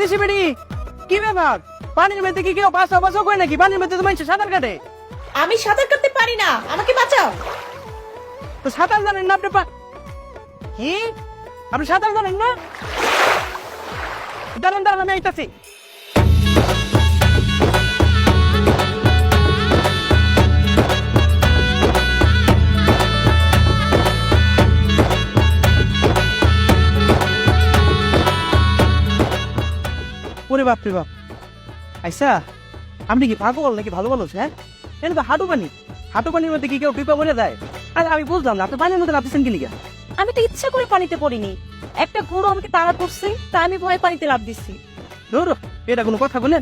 বিদেশি বেড়ি কি ব্যাপার? পানির মধ্যে কি কেউ বাঁচা বাঁচা করে নাকি? পানির মধ্যে তো মানুষ সাঁতার কাটে। আমি সাঁতার কাটতে পারি না, আমাকে বাঁচাও। তো সাঁতার জানেন না আপনি? কি আপনি সাঁতার জানেন না? দাঁড়ান দাঁড়ান, আমি আইতাছি। ওরে বাপ রে বাপ, আইসা আপনি কি পাগল নাকি? ভালো ভালো হ্যাঁ, এটা তো হাঁটু পানি। হাঁটু পানির মধ্যে কি কেউ পিপা পড়ে যায়? আরে আমি বুঝলাম না, আপনি পানির মধ্যে নামতেছেন কি লিগা? আমি তো ইচ্ছা করে পানিতে পড়িনি, একটা গরু আমাকে তাড়া করছে, তাই আমি ভয়ে পানিতে লাফ দিচ্ছি। ধরো, এটা কোনো কথা বলেন?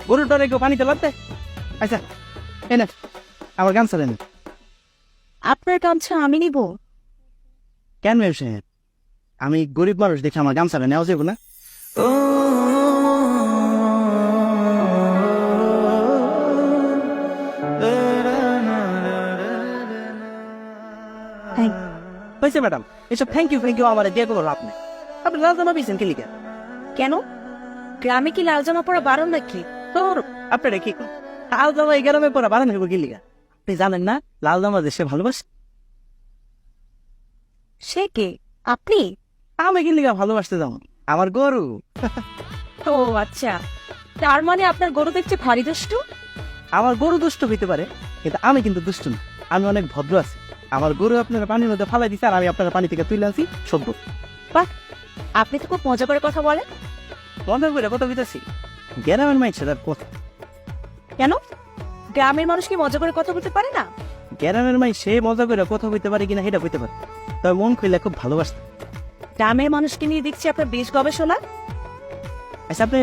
গরুর ডরে কেউ পানিতে লাভ দেয়? আচ্ছা এনে আমার গামছা দেন। আপনার গামছা আমি নিব? কেন ম্যাম সাহেব, আমি গরিব মানুষ দেখে আমার গামছাটা নেওয়া যাবে না? হয়েছে ম্যাডাম, এসব থ্যাংক ইউ আমার দিয়ে কোনো লাভ নেই। আপনি লাল জামা পিছেন কি লিখা? কেন, গ্রামে কি লাল জামা পরা বারণ নাকি? তোর আপনারা কি লাল জামা এই গ্রামে পরা বাড়ানো হইব কি লিখা? আপনি জানেন না লাল জামা দেশে ভালোবাসে? সে কে, আপনি? আমি কি লিখা ভালোবাসতে যাবো? আমার গরু। ও আচ্ছা, তার মানে আপনার গরু দেখছে ভারী দুষ্টু। আমার গরু দুষ্ট হইতে পারে, কিন্তু আমি কিন্তু দুষ্ট না। আমি অনেক ভদ্র আছি। আমার গরু আপনারা পানির মধ্যে ফালাই দিচ্ছে, আর আমি আপনারা পানি থেকে তুলে আনছি সভ্য। বাহ, আপনি তো খুব মজা করে কথা বলেন। মজা করে কথা বলতেছি, গ্রামের মাইছে তার কথা। কেন, গ্রামের মানুষ কি মজা করে কথা বলতে পারে না? গ্রামের মাই সে মজা করে কথা বলতে পারে কিনা সেটা বলতে পারে, তবে মন খুলে খুব ভালোবাসতে। গ্রামের মানুষকে নিয়ে দেখছি আপনার বেশ গবেষণা। আচ্ছা আপনি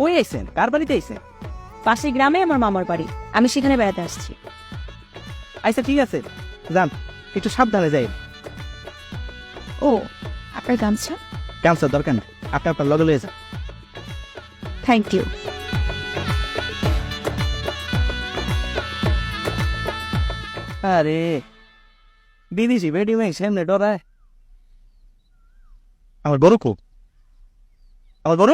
ওই আইছেন, কার বাড়িতে আইছেন? পাশের গ্রামে আমার মামার বাড়ি, আমি সেখানে বেড়াতে আসছি। আচ্ছা ঠিক আছে, যান, একটু সাবধানে যাই। ও, আপনার গামছা? গামছার দরকার নেই, আপনি আপনার লগে লয়ে যান। Thank you. আরে বিদেশি বেডি মাই সামনে ডরায়। আমার বড় খুব, আমার বড়